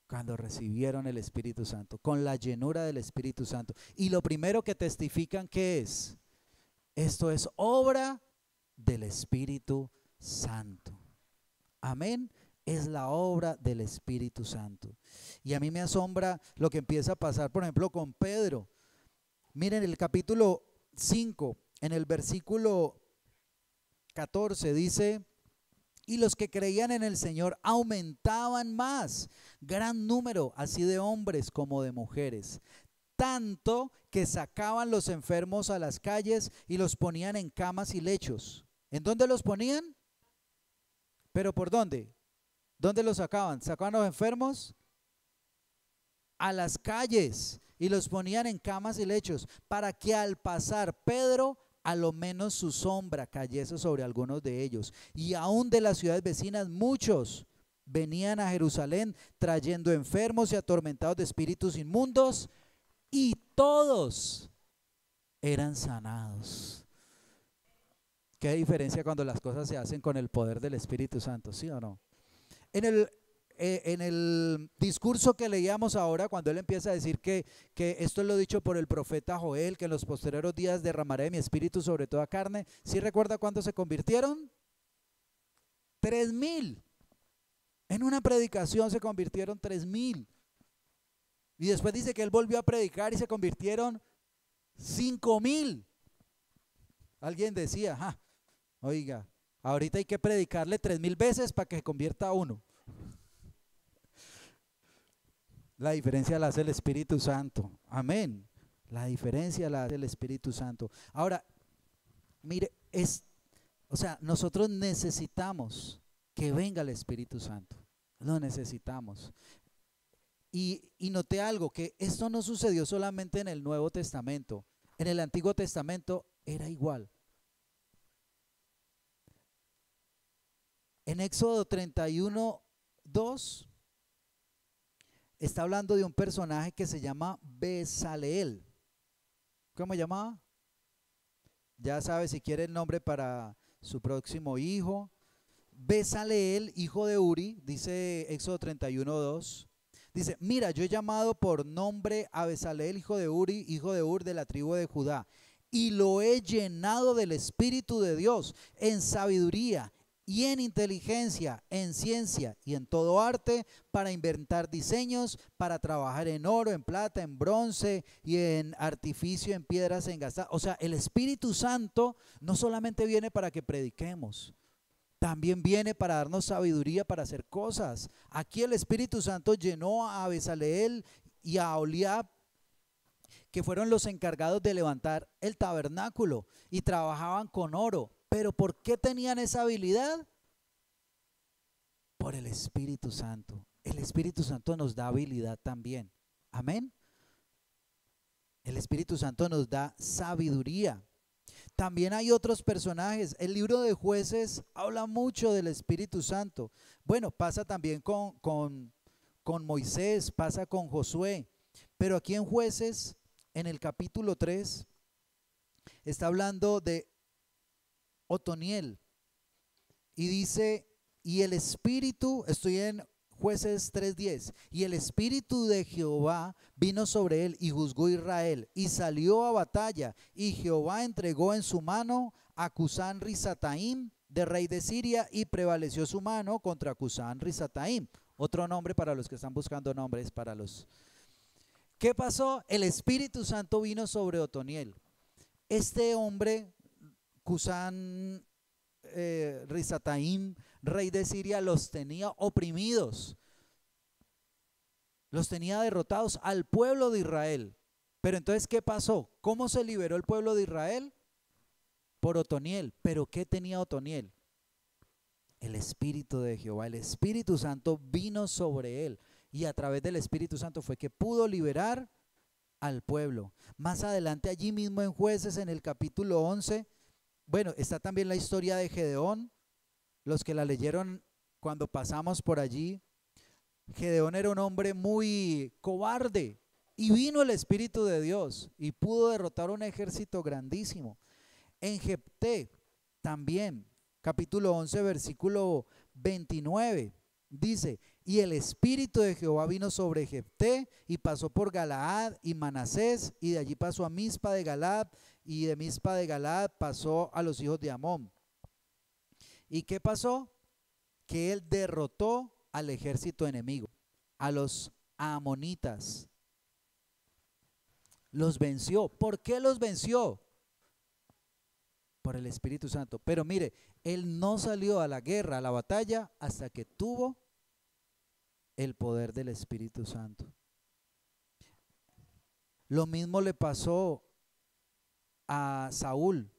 Cuando recibieron el Espíritu Santo, con la llenura del Espíritu Santo. Y lo primero que testifican, ¿qué es? Esto es obra del Espíritu Santo. Amén. Es la obra del Espíritu Santo. Y a mí me asombra lo que empieza a pasar, por ejemplo, con Pedro. Miren el capítulo 5, en el versículo 14 dice: y los que creían en el Señor aumentaban más, gran número, así de hombres como de mujeres, tanto que sacaban los enfermos a las calles y los ponían en camas y lechos. ¿En dónde los ponían? ¿Pero por dónde? ¿Dónde los sacaban? ¿Sacaban a los enfermos? A las calles, y los ponían en camas y lechos, para que al pasar Pedro, a lo menos su sombra cayese sobre algunos de ellos. Y aún de las ciudades vecinas muchos venían a Jerusalén trayendo enfermos y atormentados de espíritus inmundos, y todos eran sanados. ¿Qué diferencia cuando las cosas se hacen con el poder del Espíritu Santo? ¿Sí o no? En el discurso que leíamos ahora, cuando él empieza a decir que esto es lo dicho por el profeta Joel, que en los posteriores días derramaré mi espíritu sobre toda carne, ¿sí recuerda cuántos se convirtieron? 3,000. En una predicación se convirtieron 3,000. Y después dice que él volvió a predicar y se convirtieron 5,000. Alguien decía: oiga, ahorita hay que predicarle 3,000 veces para que se convierta a uno. La diferencia la hace el Espíritu Santo. Amén. La diferencia la hace el Espíritu Santo. Ahora, mire, nosotros necesitamos que venga el Espíritu Santo. Lo necesitamos. Y noté algo, que esto no sucedió solamente en el Nuevo Testamento. En el Antiguo Testamento era igual. En Éxodo 31:2 está hablando de un personaje que se llama Bezaleel. ¿Cómo se llamaba? Ya sabe, si quiere el nombre para su próximo hijo. Bezaleel, hijo de Uri, dice Éxodo 31:2, Dice, mira, yo he llamado por nombre a Besaleel, hijo de Uri, hijo de Ur, de la tribu de Judá, y lo he llenado del Espíritu de Dios, en sabiduría y en inteligencia, en ciencia y en todo arte, para inventar diseños, para trabajar en oro, en plata, en bronce y en artificio, en piedras engastadas. O sea, el Espíritu Santo no solamente viene para que prediquemos, también viene para darnos sabiduría para hacer cosas. Aquí el Espíritu Santo llenó a Besaleel y a Aholiab, que fueron los encargados de levantar el tabernáculo y trabajaban con oro. ¿Pero por qué tenían esa habilidad? Por el Espíritu Santo. El Espíritu Santo nos da habilidad también. Amén. El Espíritu Santo nos da sabiduría. También hay otros personajes. El libro de Jueces habla mucho del Espíritu Santo. Bueno, pasa también con Moisés, pasa con Josué. Pero aquí en Jueces, en el capítulo 3, está hablando de Otoniel. Y dice, y el Espíritu, estoy en Jueces 3:10, y el Espíritu de Jehová vino sobre él y juzgó a Israel y salió a batalla, y Jehová entregó en su mano a Cusán Risataim, de rey de Siria, y prevaleció su mano contra Cusán Risataim. Otro nombre para los que están buscando nombres para los... ¿Qué pasó? El Espíritu Santo vino sobre Otoniel. Este hombre, Cusán Risataim, rey de Siria, los tenía oprimidos, los tenía derrotados al pueblo de Israel. Pero entonces, ¿qué pasó? ¿Cómo se liberó el pueblo de Israel? Por Otoniel. ¿Pero qué tenía Otoniel? El Espíritu de Jehová. El Espíritu Santo vino sobre él, y a través del Espíritu Santo fue que pudo liberar al pueblo. Más adelante, allí mismo en Jueces, en el capítulo 11, bueno, está también la historia de Gedeón. Los que la leyeron cuando pasamos por allí, Gedeón era un hombre muy cobarde, y vino el Espíritu de Dios y pudo derrotar un ejército grandísimo. En Jefté también, capítulo 11, versículo 29, dice, y el Espíritu de Jehová vino sobre Jefté y pasó por Galaad y Manasés, y de allí pasó a Mizpa de Galaad, y de Mizpa de Galaad pasó a los hijos de Amón. ¿Y qué pasó? Que él derrotó al ejército enemigo, a los amonitas. Los venció. ¿Por qué los venció? Por el Espíritu Santo. Pero mire, él no salió a la guerra, a la batalla, hasta que tuvo el poder del Espíritu Santo. Lo mismo le pasó a Saúl,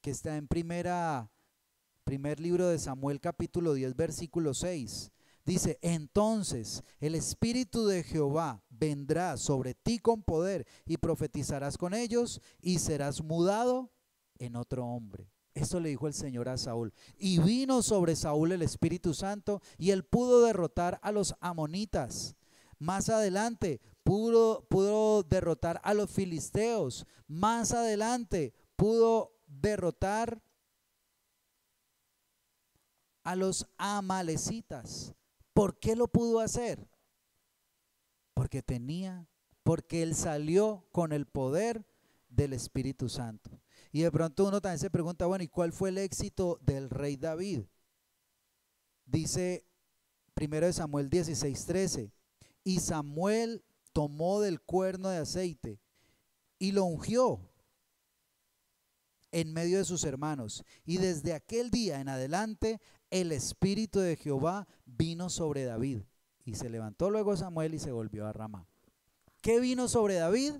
que está en primer libro de Samuel, capítulo 10, versículo 6. Dice, entonces el Espíritu de Jehová vendrá sobre ti con poder, y profetizarás con ellos, y serás mudado en otro hombre. Esto le dijo el Señor a Saúl. Y vino sobre Saúl el Espíritu Santo, y él pudo derrotar a los amonitas. Más adelante pudo derrotar a los filisteos. Más adelante pudo derrotar a los amalecitas. ¿Por qué lo pudo hacer? Porque él salió con el poder del Espíritu Santo. Y de pronto uno también se pregunta, bueno, ¿y cuál fue el éxito del rey David? Dice 1 Samuel 16:13, y Samuel tomó del cuerno de aceite y lo ungió en medio de sus hermanos, y desde aquel día en adelante el Espíritu de Jehová vino sobre David, y se levantó luego Samuel y se volvió a Ramá. ¿Qué vino sobre David?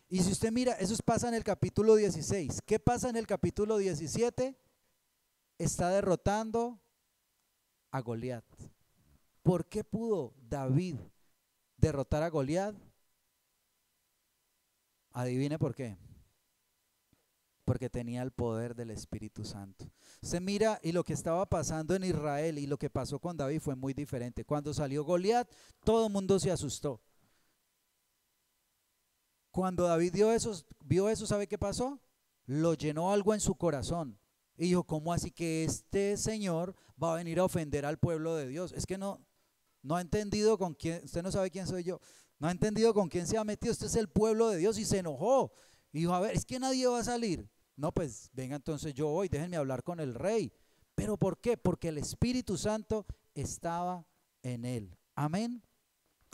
Y si usted mira, eso pasa en el capítulo 16. ¿Qué pasa en el capítulo 17? Está derrotando a Goliat. ¿Por qué pudo David derrotar a Goliat? Adivine por qué. Porque tenía el poder del Espíritu Santo. Se mira, y lo que estaba pasando en Israel y lo que pasó con David fue muy diferente. Cuando salió Goliat, todo el mundo se asustó. Cuando David vio eso, ¿sabe qué pasó? Lo llenó algo en su corazón. Y dijo, ¿cómo así que este señor va a venir a ofender al pueblo de Dios? Es que no no ha entendido con quién, usted no sabe quién soy yo, no ha entendido con quién se ha metido, este es el pueblo de Dios y se enojó. Y dijo, a ver, es que nadie va a salir. No, pues venga entonces yo voy, déjenme hablar con el rey. ¿Pero por qué? Porque el Espíritu Santo estaba en él. Amén.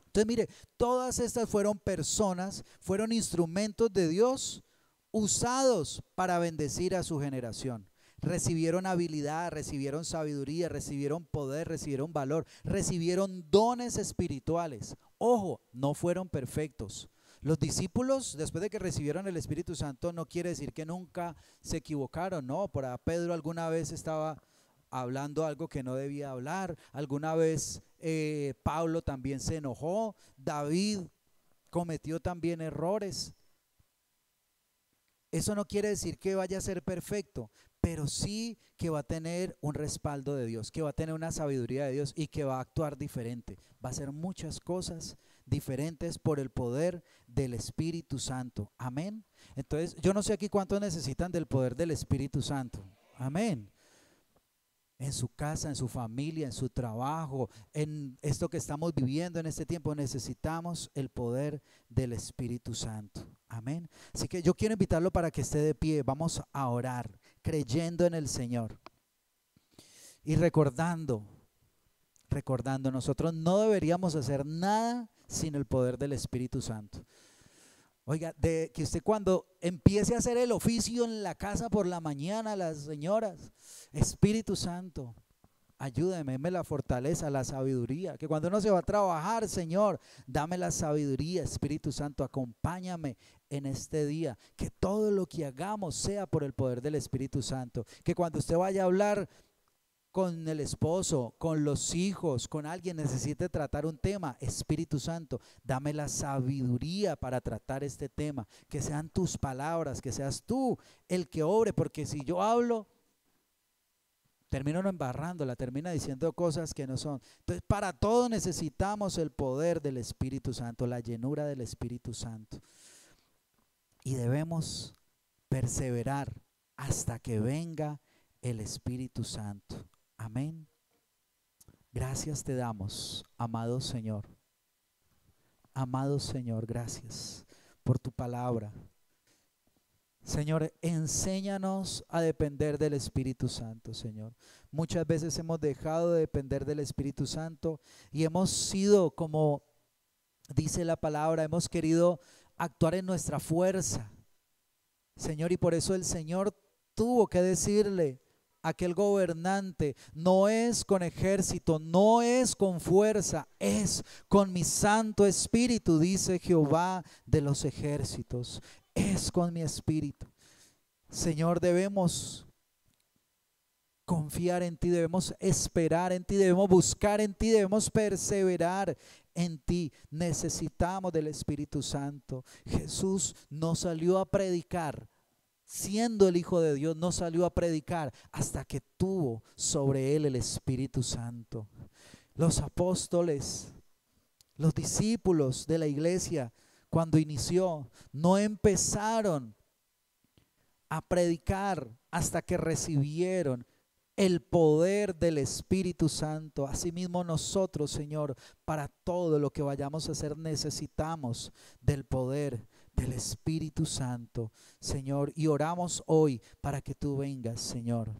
Entonces mire, todas estas fueron personas, fueron instrumentos de Dios usados para bendecir a su generación. Recibieron habilidad, recibieron sabiduría, recibieron poder, recibieron valor, recibieron dones espirituales. Ojo, no fueron perfectos. Los discípulos, después de que recibieron el Espíritu Santo, no quiere decir que nunca se equivocaron, no. Por ahí Pedro alguna vez estaba hablando algo que no debía hablar, alguna vez Pablo también se enojó, David cometió también errores. Eso no quiere decir que vaya a ser perfecto, pero sí que va a tener un respaldo de Dios, que va a tener una sabiduría de Dios y que va a actuar diferente. Va a hacer muchas cosas diferentes por el poder del Espíritu Santo. Amén. Entonces, yo no sé aquí cuántos necesitan del poder del Espíritu Santo. Amén. En su casa, en su familia, en su trabajo, en esto que estamos viviendo en este tiempo, necesitamos el poder del Espíritu Santo. Amén. Así que yo quiero invitarlo para que esté de pie. Vamos a orar creyendo en el Señor y recordando, nosotros no deberíamos hacer nada sin el poder del Espíritu Santo. Oiga, de que usted cuando empiece a hacer el oficio en la casa por la mañana, las señoras, Espíritu Santo, ayúdame, dame la fortaleza, la sabiduría, que cuando uno se va a trabajar, Señor, dame la sabiduría, Espíritu Santo, acompáñame en este día, que todo lo que hagamos sea por el poder del Espíritu Santo, que cuando usted vaya a hablar con el esposo, con los hijos, con alguien necesite tratar un tema, Espíritu Santo, dame la sabiduría para tratar este tema, que sean tus palabras, que seas tú el que obre, porque si yo hablo, termino no embarrándola, termina diciendo cosas que no son. Entonces, para todo necesitamos el poder del Espíritu Santo, la llenura del Espíritu Santo. Y debemos perseverar hasta que venga el Espíritu Santo. Amén. Gracias te damos, amado Señor. Amado Señor, gracias por tu palabra. Señor, enséñanos a depender del Espíritu Santo, Señor. Muchas veces hemos dejado de depender del Espíritu Santo y hemos sido, como dice la palabra, hemos querido actuar en nuestra fuerza, Señor, y por eso el Señor tuvo que decirle a aquel gobernante, no es con ejército, no es con fuerza, es con mi Santo Espíritu, dice Jehová de los ejércitos. Es con mi espíritu. Señor, debemos confiar en ti, debemos esperar en ti, debemos buscar en ti, debemos perseverar en ti. Necesitamos del Espíritu Santo. Jesús no salió a predicar, siendo el Hijo de Dios, no salió a predicar hasta que tuvo sobre él el Espíritu Santo. Los apóstoles, los discípulos de la iglesia, cuando inició, no empezaron a predicar hasta que recibieron el poder del Espíritu Santo. Asimismo nosotros, Señor, para todo lo que vayamos a hacer necesitamos del poder del Espíritu Santo, Señor. Y oramos hoy para que tú vengas, Señor.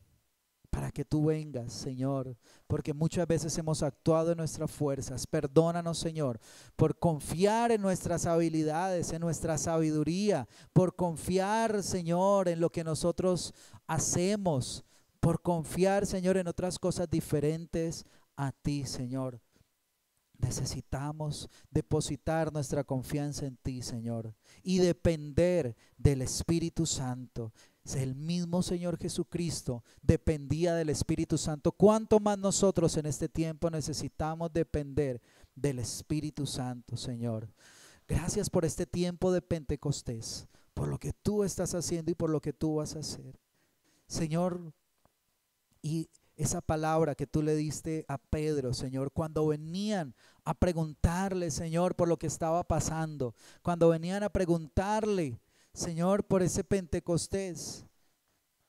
Para que tú vengas, Señor, porque muchas veces hemos actuado en nuestras fuerzas. Perdónanos, Señor, por confiar en nuestras habilidades, en nuestra sabiduría, por confiar, Señor, en lo que nosotros hacemos, por confiar, Señor, en otras cosas diferentes a ti, Señor. Necesitamos depositar nuestra confianza en ti, Señor, y depender del Espíritu Santo. El mismo Señor Jesucristo dependía del Espíritu Santo. ¿Cuánto más nosotros en este tiempo necesitamos depender del Espíritu Santo, Señor? Gracias por este tiempo de Pentecostés, por lo que tú estás haciendo y por lo que tú vas a hacer, Señor. Y esa palabra que tú le diste a Pedro, Señor, cuando venían a preguntarle, Señor, por lo que estaba pasando, cuando venían a preguntarle, Señor, por ese Pentecostés,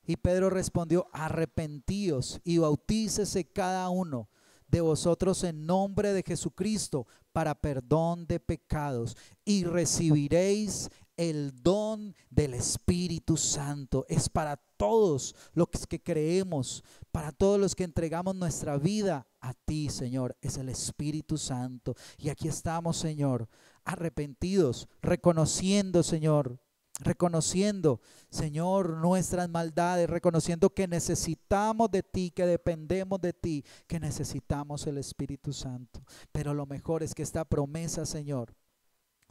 y Pedro respondió, arrepentíos y bautícese cada uno de vosotros en nombre de Jesucristo para perdón de pecados, y recibiréis el don del Espíritu Santo. Es para todos los que creemos, para todos los que entregamos nuestra vida a ti, Señor. Es el Espíritu Santo. Y aquí estamos, Señor, arrepentidos, reconociendo, Señor, nuestras maldades, reconociendo que necesitamos de ti, que dependemos de ti, que necesitamos el Espíritu Santo. Pero lo mejor es que esta promesa, Señor,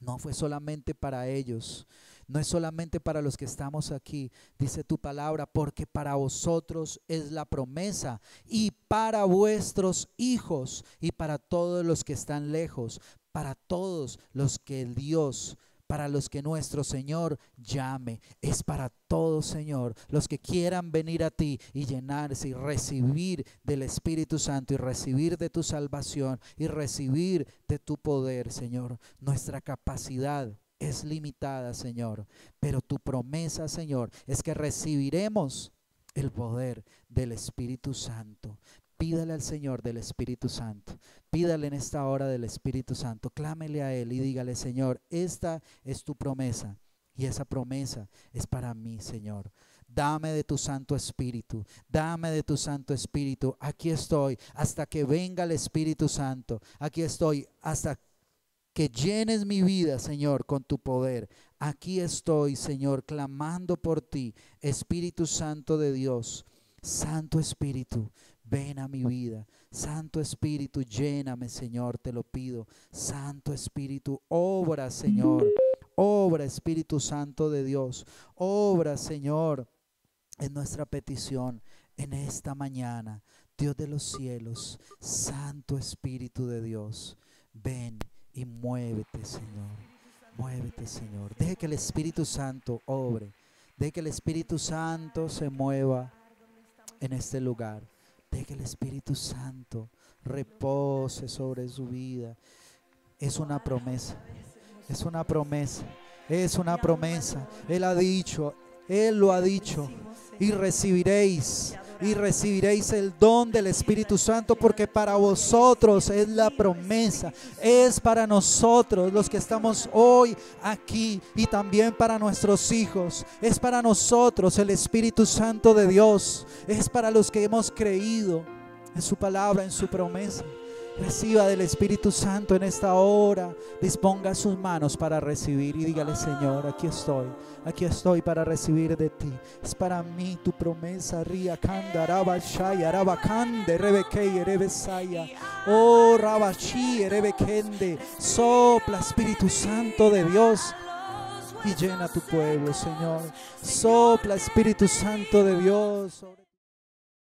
no fue solamente para ellos, no es solamente para los que estamos aquí, dice tu palabra, porque para vosotros es la promesa, y para vuestros hijos, y para todos los que están lejos, para todos los que Dios, para los que nuestro Señor llame. Es para todos, Señor, los que quieran venir a ti y llenarse y recibir del Espíritu Santo, y recibir de tu salvación, y recibir de tu poder, Señor. Nuestra capacidad es limitada, Señor, pero tu promesa, Señor, es que recibiremos el poder del Espíritu Santo. Pídale al Señor del Espíritu Santo. Pídale en esta hora del Espíritu Santo. Clámele a Él y dígale: Señor, esta es tu promesa, y esa promesa es para mí, Señor. Dame de tu Santo Espíritu, dame de tu Santo Espíritu. Aquí estoy hasta que venga el Espíritu Santo. Aquí estoy hasta que llenes mi vida, Señor, con tu poder. Aquí estoy, Señor, clamando por ti, Espíritu Santo de Dios. Santo Espíritu, ven a mi vida. Santo Espíritu, lléname, Señor, te lo pido. Santo Espíritu, obra, Señor. Obra, Espíritu Santo de Dios. Obra, Señor, en nuestra petición en esta mañana. Dios de los cielos, Santo Espíritu de Dios, ven y muévete, Señor. Muévete, Señor. Deje que el Espíritu Santo obre. Deje que el Espíritu Santo se mueva en este lugar. Deje que el Espíritu Santo repose sobre su vida. Es una promesa. Es una promesa. Es una promesa. Él ha dicho, Él lo ha dicho. Y recibiréis el don del Espíritu Santo, porque para vosotros es la promesa. Es para nosotros los que estamos hoy aquí, y también para nuestros hijos. Es para nosotros el Espíritu Santo de Dios. Es para los que hemos creído en su palabra, en su promesa. Reciba del Espíritu Santo en esta hora. Disponga sus manos para recibir y dígale: Señor, aquí estoy para recibir de ti. Es para mí tu promesa. Ria kanda rabashaya rabakande rebekei rebesaya. Oh rabashi rebekende. Sopla, Espíritu Santo de Dios, y llena tu pueblo, Señor. Sopla, Espíritu Santo de Dios.